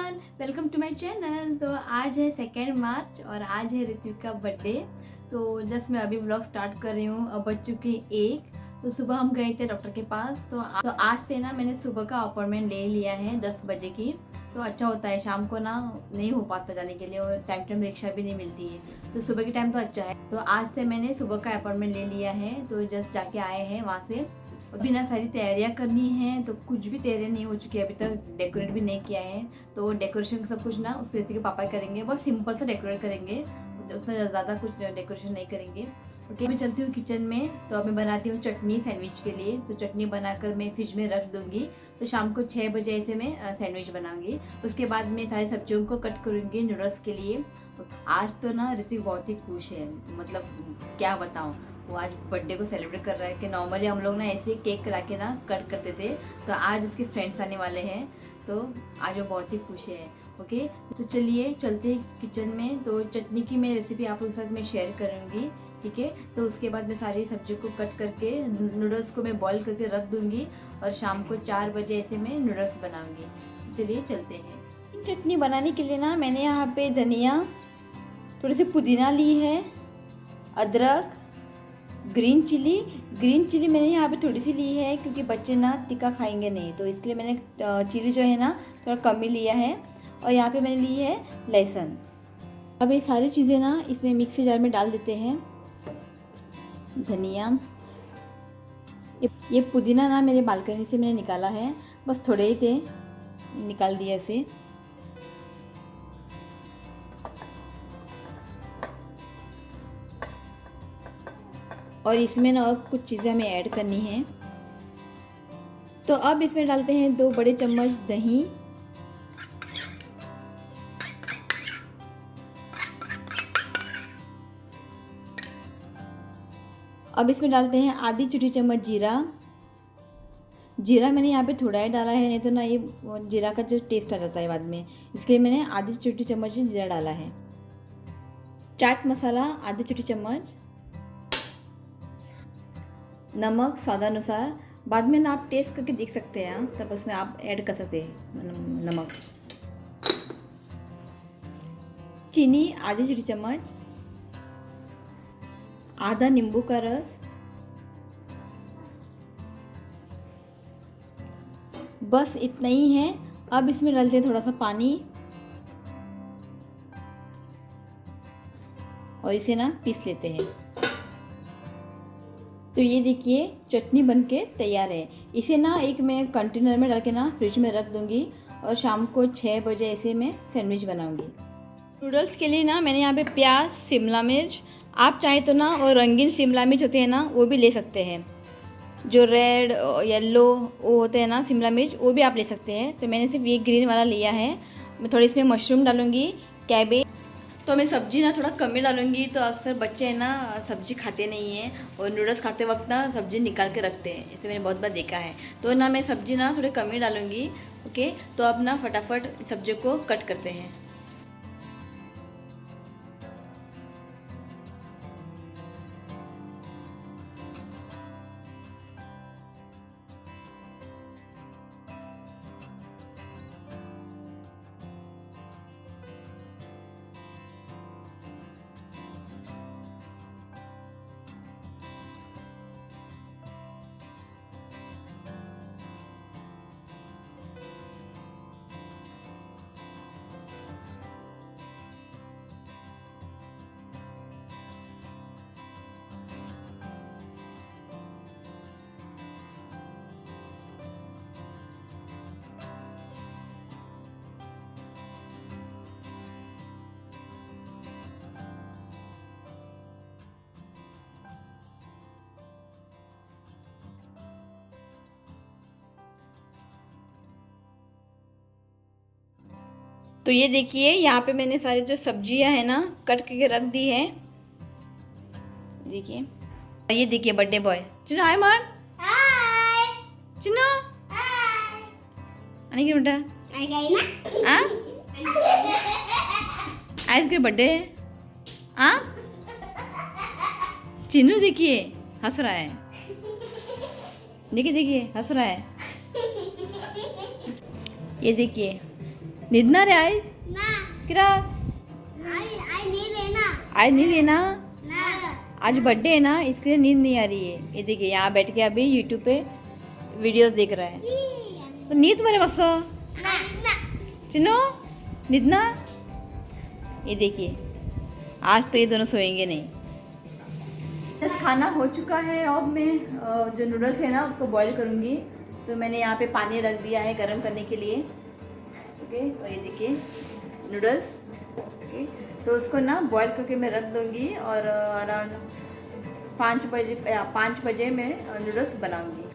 Everyone, welcome to my channel. तो आज है 2 मार्च और आज है ऋत्विक का बर्थडे। तो जस्ट मैं अभी व्लॉग स्टार्ट कर रही हूँ। अब बज चुकी 1। तो सुबह हम गए थे डॉक्टर के पास। तो आज से ना मैंने सुबह का अपॉइंटमेंट ले लिया है 10 बजे की। तो अच्छा होता है, शाम को ना नहीं हो पाता जाने के लिए और टाइम टाइम रिक्शा भी नहीं मिलती है। तो सुबह के टाइम तो अच्छा है। तो आज से मैंने सुबह का अपॉइंटमेंट ले लिया है। तो जस्ट जाके आए हैं वहाँ से। अभी ना सारी तैयारियां करनी है। तो कुछ भी तैयारियां नहीं हो चुकी है अभी तक, डेकोरेट भी नहीं किया है। तो डेकोरेशन सब कुछ ना उसके ऋतिक के पापा करेंगे। बहुत सिंपल सा डेकोरेट करेंगे, उतना ज़्यादा कुछ डेकोरेशन नहीं करेंगे। ओके, मैं चलती हूँ किचन में। तो अब मैं बनाती हूँ चटनी सैंडविच के लिए। तो चटनी बनाकर मैं फ्रिज में रख दूँगी। तो शाम को 6 बजे ऐसे मैं सैंडविच बनाऊँगी। उसके बाद मैं सारी सब्जियों को कट करूँगी नूडल्स के लिए। आज तो ना ऋतिक बहुत ही खुश है, मतलब क्या बताऊँ। वो आज बर्थडे को सेलिब्रेट कर रहा है कि नॉर्मली हम लोग ना ऐसे केक करा के ना कट करते थे। तो आज उसके फ्रेंड्स आने वाले हैं, तो आज वो बहुत ही खुश है। ओके, तो चलिए चलते हैं किचन में। तो चटनी की मैं रेसिपी आप लोगों के साथ मैं शेयर करूँगी, ठीक है। तो उसके बाद मैं सारी सब्जियों को कट करके नूडल्स को मैं बॉईल करके रख दूँगी और शाम को 4 बजे ऐसे मैं नूडल्स बनाऊँगी। चलिए चलते हैं। चटनी बनाने के लिए ना मैंने यहाँ पे धनिया, थोड़ी सी पुदीना ली है, अदरक, ग्रीन चिली मैंने यहाँ पे थोड़ी सी ली है क्योंकि बच्चे ना तीखा खाएंगे नहीं, तो इसलिए मैंने चिली जो है ना थोड़ा कम ही लिया है। और यहाँ पे मैंने ली है लहसुन। अब ये सारी चीज़ें ना इसमें मिक्सी जार में डाल देते हैं। धनिया, ये पुदीना ना मेरे बालकनी से मैंने निकाला है, बस थोड़े ही थे, निकाल दिया इसे। और इसमें ना और कुछ चीज़ें हमें ऐड करनी है। तो अब इसमें डालते हैं 2 बड़े चम्मच दही, अब इसमें डालते हैं आधी छोटी चम्मच जीरा मैंने यहाँ पे थोड़ा ही डाला है, नहीं तो ना ये जीरा का जो टेस्ट आ जाता है बाद में, इसलिए मैंने आधी छोटी चम्मच जीरा डाला है। चाट मसाला आधी छोटी चम्मच, नमक स्वादानुसार, बाद में ना आप टेस्ट करके देख सकते हैं, तब उसमें आप ऐड कर सकते हैं नमक। चीनी आधी छोटी चम्मच, आधा नींबू का रस, बस इतना ही है। अब इसमें डालते हैं थोड़ा सा पानी और इसे ना पीस लेते हैं। तो ये देखिए चटनी बनके तैयार है। इसे ना एक मैं कंटेनर में डाल के ना फ्रिज में रख दूँगी और शाम को 6 बजे ऐसे मैं सैंडविच बनाऊँगी। नूडल्स के लिए ना मैंने यहाँ पे प्याज, शिमला मिर्च, आप चाहे तो ना और रंगीन शिमला मिर्च होते हैं ना वो भी ले सकते हैं, जो रेड येलो वो होते हैं ना शिमला मिर्च, वो भी आप ले सकते हैं। तो मैंने सिर्फ ये ग्रीन वाला लिया है। मैं थोड़ी इसमें मशरूम डालूँगी, कैबेज। तो मैं सब्ज़ी ना थोड़ा कम ही डालूँगी। तो अक्सर बच्चे हैं ना सब्ज़ी खाते नहीं हैं और नूडल्स खाते वक्त ना सब्ज़ी निकाल के रखते हैं, इसे मैंने बहुत बार देखा है। तो ना मैं सब्ज़ी ना थोड़ी कम ही डालूँगी। ओके, तो अब ना फटाफट सब्जियों को कट करते हैं। तो ये देखिए यहाँ पे मैंने सारी जो सब्जियां हैं ना कट करके रख दी है। देखिए, ये देखिए बर्थडे बॉय चिन्नो, हाय मान, चिन्नो आने की बेटा आज के बर्थडे है। चिन्नू देखिए हंस रहा है, देखिए देखिए हंस रहा है। ये देखिए निदना रे आज ना किरा आई नहीं लेना आज नहीं लेना। ना आज बर्थडे है ना, इसलिए नींद नहीं आ रही है। ये देखिए यहाँ बैठ के अभी यूट्यूब पे वीडियोस देख रहा है। तो नींद मरे बस ना ना चिनो निदना। ये देखिए आज तो ये दोनों सोएंगे नहीं। बस खाना हो चुका है। अब मैं जो नूडल्स है ना उसको बॉईल करूँगी। तो मैंने यहाँ पे पानी रख दिया है गर्म करने के लिए। ओके, और ये देखिए नूडल्स। ओके, तो उसको ना बॉईल करके मैं रख दूँगी और अराउंड 5 बजे मैं नूडल्स बनाऊँगी।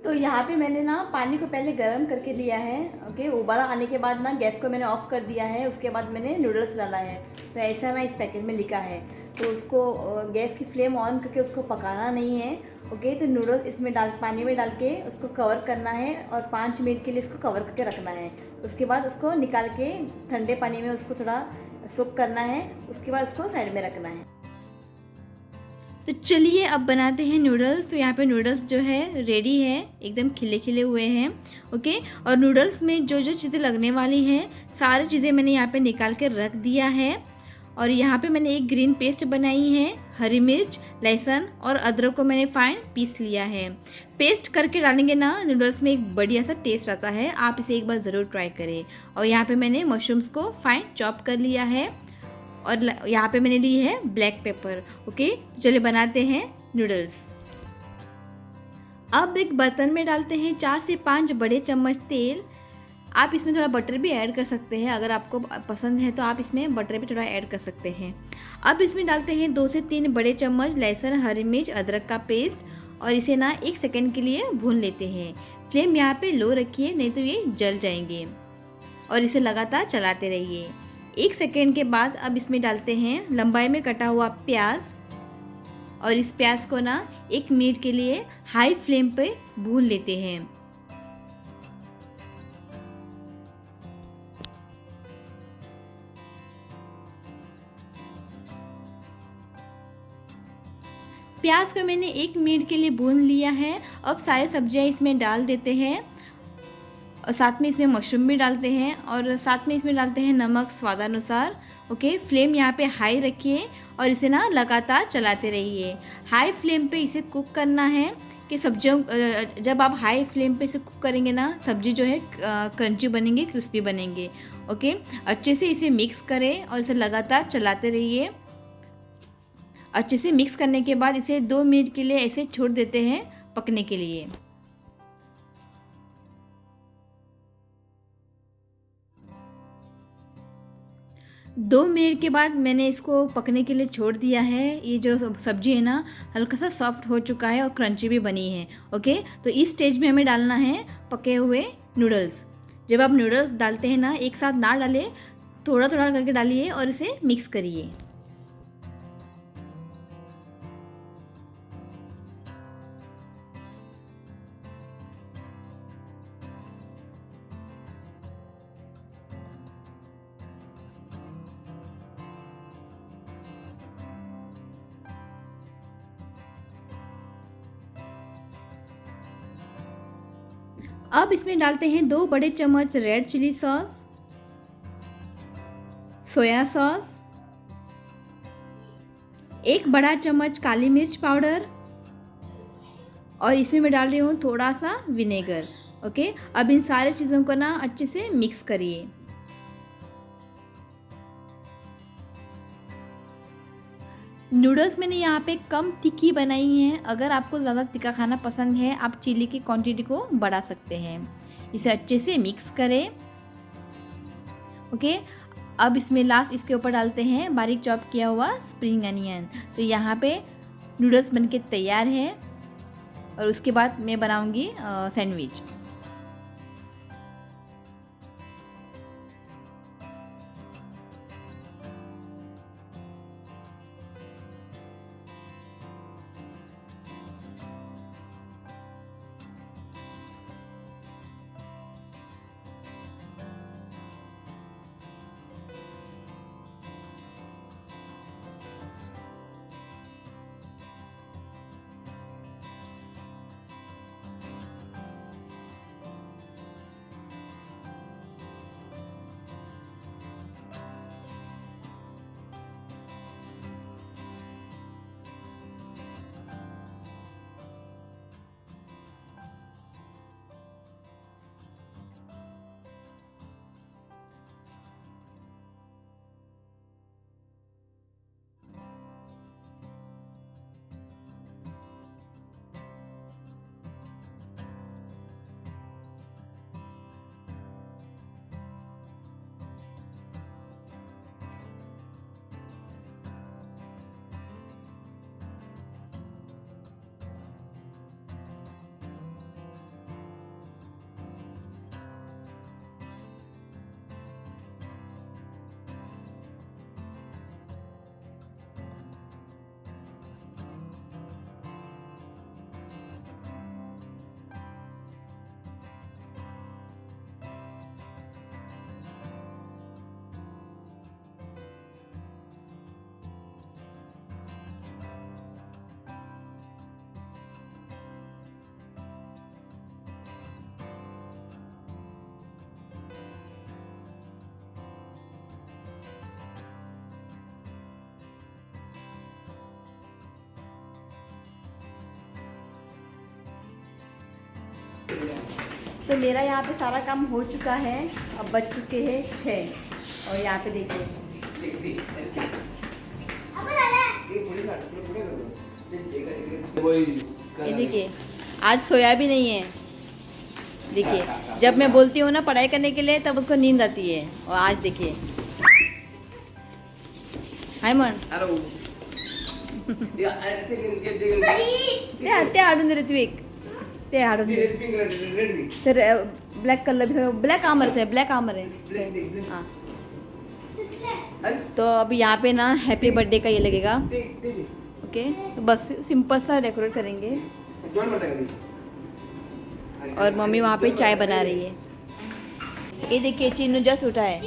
तो यहाँ पे मैंने ना पानी को पहले गर्म करके लिया है। ओके, उबाला आने के बाद ना गैस को मैंने ऑफ़ कर दिया है। उसके बाद मैंने नूडल्स डाला है। तो ऐसा ना इस पैकेट में लिखा है। तो उसको गैस की फ्लेम ऑन करके उसको पकाना नहीं है। ओके, तो नूडल्स इसमें पानी में डाल के उसको कवर करना है और 5 मिनट के लिए इसको कवर करके रखना है। उसके बाद उसको निकाल के ठंडे पानी में उसको थोड़ा सोक करना है। उसके बाद उसको साइड में रखना है। तो चलिए अब बनाते हैं नूडल्स। तो यहाँ पे नूडल्स जो है रेडी है, एकदम खिले खिले हुए हैं। ओके, और नूडल्स में जो जो चीज़ें लगने वाली हैं सारी चीज़ें मैंने यहाँ पे निकाल के रख दिया है। और यहाँ पे मैंने एक ग्रीन पेस्ट बनाई है, हरी मिर्च, लहसुन और अदरक को मैंने फाइन पीस लिया है। पेस्ट करके डालेंगे ना नूडल्स में एक बढ़िया सा टेस्ट आता है। आप इसे एक बार ज़रूर ट्राई करें। और यहाँ पे मैंने मशरूम्स को फाइन चॉप कर लिया है और यहाँ पे मैंने ली है ब्लैक पेपर। ओके, तो चलिए बनाते हैं नूडल्स। अब एक बर्तन में डालते हैं 4 से 5 बड़े चम्मच तेल। आप इसमें थोड़ा बटर भी ऐड कर सकते हैं, अगर आपको पसंद है तो आप इसमें बटर भी थोड़ा ऐड कर सकते हैं। अब इसमें डालते हैं 2 से 3 बड़े चम्मच लहसुन, हरी मिर्च, अदरक का पेस्ट और इसे ना 1 सेकेंड के लिए भून लेते हैं। फ्लेम यहाँ पे लो रखिए, नहीं तो ये जल जाएंगे। और इसे लगातार चलाते रहिए। 1 सेकेंड के बाद अब इसमें डालते हैं लंबाई में कटा हुआ प्याज और इस प्याज को ना 1 मिनट के लिए हाई फ्लेम पे भून लेते हैं। प्याज को मैंने 1 मिनट के लिए भून लिया है। अब सारी सब्जियां इसमें डाल देते हैं और साथ में इसमें मशरूम भी डालते हैं और साथ में इसमें डालते हैं नमक स्वादानुसार। ओके, फ्लेम यहाँ पे हाई रखिए और इसे ना लगातार चलाते रहिए। हाई फ्लेम पे इसे कुक करना है कि सब्जियों जब आप हाई फ्लेम पे इसे कुक करेंगे ना सब्जी जो है क्रंची बनेंगे, क्रिस्पी बनेंगे। ओके, अच्छे से इसे मिक्स करें और इसे लगातार चलाते रहिए। अच्छे से मिक्स करने के बाद इसे 2 मिनट के लिए ऐसे छोड़ देते हैं पकने के लिए। 2 मिनट के बाद मैंने इसको पकने के लिए छोड़ दिया है। ये जो सब्जी है ना हल्का सा सॉफ्ट हो चुका है और क्रंची भी बनी है। ओके, तो इस स्टेज में हमें डालना है पके हुए नूडल्स। जब आप नूडल्स डालते हैं ना एक साथ ना डालें, थोड़ा थोड़ा करके डालिए और इसे मिक्स करिए। अब इसमें डालते हैं 2 बड़े चम्मच red chilli sauce, soya sauce, 1 बड़ा चम्मच काली मिर्च पाउडर और इसमें मैं डाल रही हूँ थोड़ा सा विनेगर। ओके, अब इन सारे चीज़ों को ना अच्छे से मिक्स करिए। नूडल्स मैंने यहाँ पे कम तीखी बनाई हैं। अगर आपको ज़्यादा तीखा खाना पसंद है आप चिली की क्वांटिटी को बढ़ा सकते हैं। इसे अच्छे से मिक्स करें। ओके, अब इसमें लास्ट इसके ऊपर डालते हैं बारीक चॉप किया हुआ स्प्रिंग अनियन। तो यहाँ पे नूडल्स बनके तैयार है और उसके बाद मैं बनाऊँगी सैंडविच। तो मेरा यहाँ पे सारा काम हो चुका है, अब बज चुके हैं 6 और यहाँ पे देखिए ये देखिए आज सोया भी नहीं है। देखिए जब मैं बोलती हूँ ना पढ़ाई करने के लिए तब उसको नींद आती है, और आज देखिए हाय मन ते हाडून दे ऋत्विक, ते हाडून दे तर ब्लॅक कलर भी सगळं ब्लॅक आमर है, ब्लॅक आमर है हाँ। तो अभी यहाँ पे ना हैप्पी बर्थडे का ये लगेगा, ओके तो बस सिंपल सा डेकोरेट करेंगे। और मम्मी वहाँ पे चाय बना रही है। ये देखिए चिन्नू जस्ट उठा है,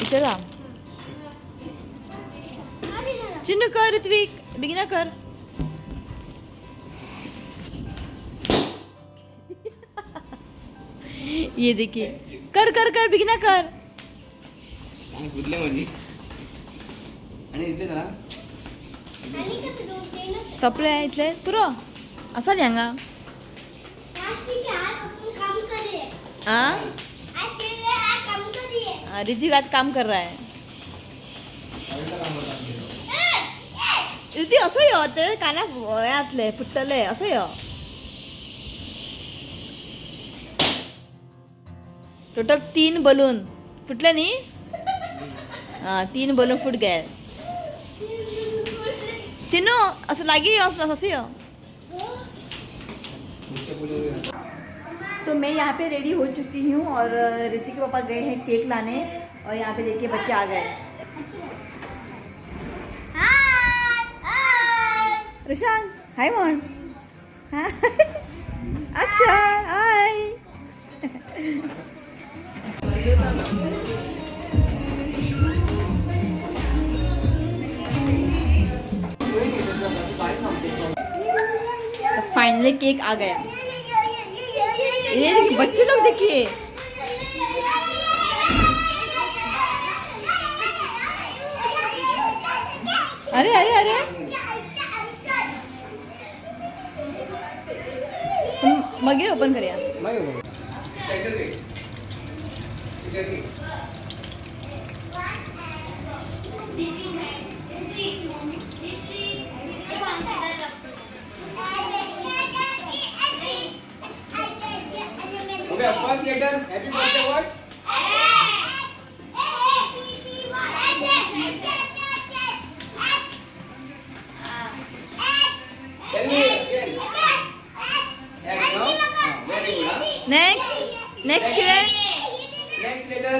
इधर आ चिन्नू कर, ऋत्विक बिगिना कर। ये देखिए कर कर कर बिगिना कर। कपडे आहे इथले पुरं असं न्यांगा हाँ ऋतिक आज काम कर रहा है। ऋतिक असं यो ते काना यातले फुटले असं यो टोटल 3 बलून फुटले नी, हाँ 3 बलून फुट गए। चिन्नू असं लागी असं यो। तो मैं यहाँ पे रेडी हो चुकी हूँ और ऋतिक के पापा गए हैं केक लाने, और यहाँ पे देखिए बच्चे आ गए। रुशांक हाय मोहन, अच्छा हाय। फाइनली केक आ गया। ये देखिए बच्चे लोग देखिए, अरे अरे अरे मगे ओपन करूया। Okay, first letter, happy birthday what? Tell me again. X, no? Very good, huh? Next क्या है? Next letter.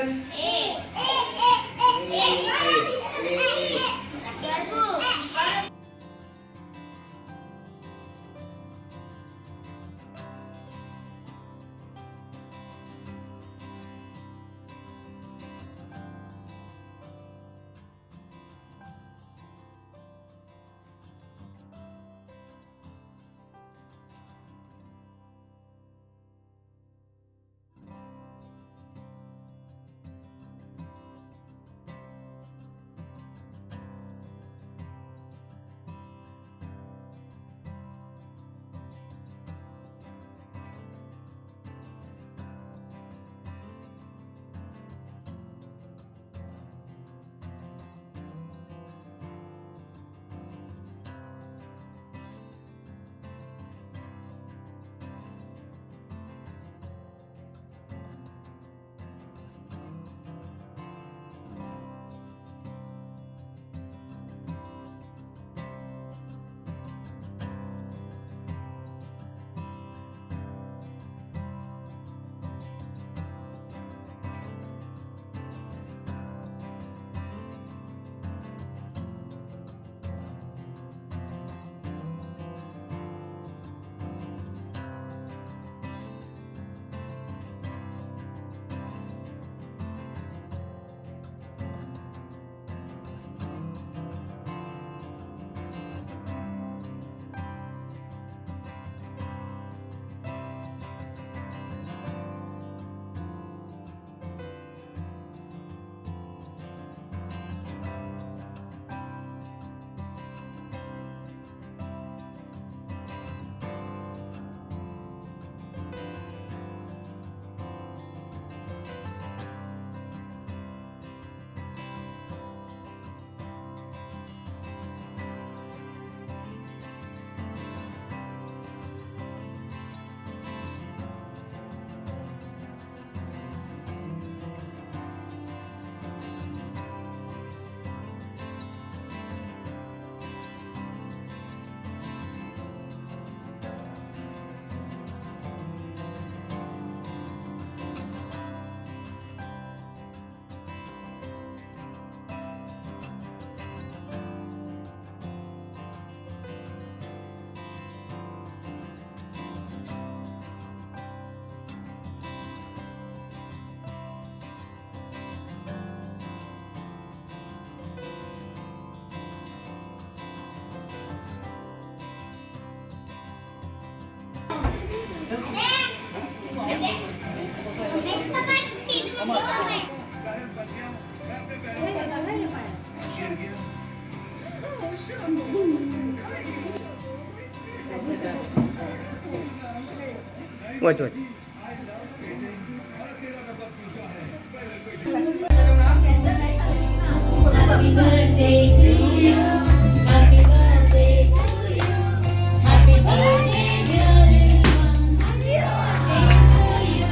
Watch watch Happy birthday to you. Happy birthday to you. Happy birthday, dear little one. Happy birthday to you.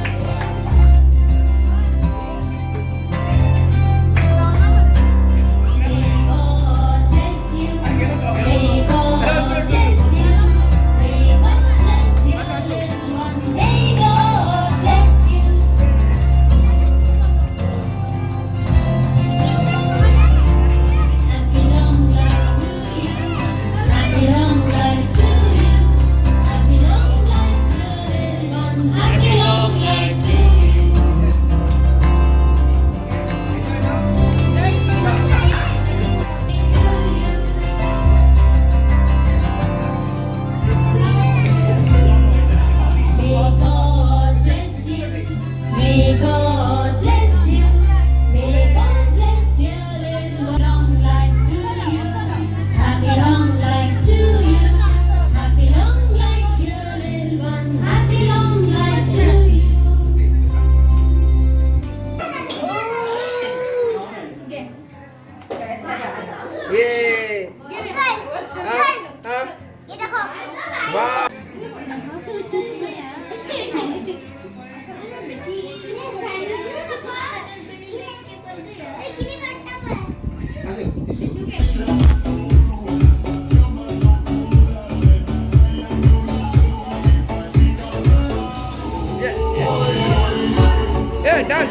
May God bless you. May God bless you. May God bless dear little one. May God bless you. Happy long life to you. Happy long life to you. Happy long life, dear little one. Happy long life to you. May God bless you. May God bless you. May God bless dear little one. Long life to you. Happy long life to you. Happy long life, dear little one. Happy long life to you. ये हाँ ये देखो वाह Yeah, done.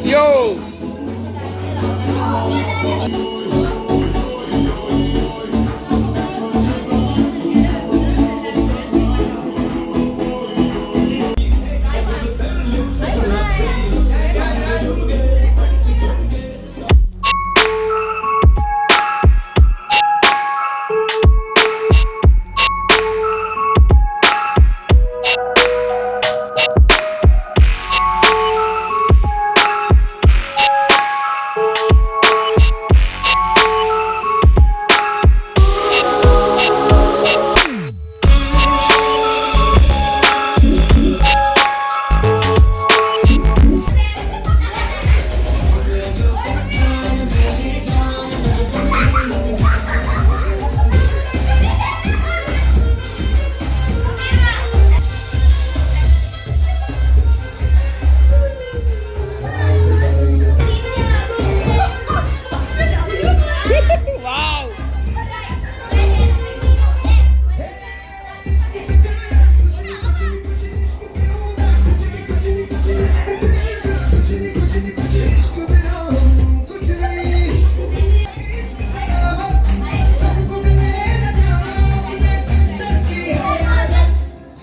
Yo.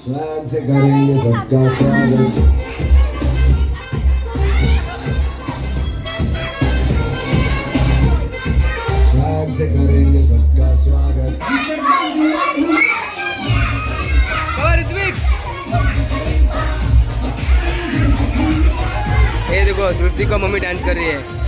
Swag से करेंगे सबका स्वागत swag से करेंगे सबका स्वागत और ऋत्विक ये देखो श्रुति को मम्मी डांस कर रही है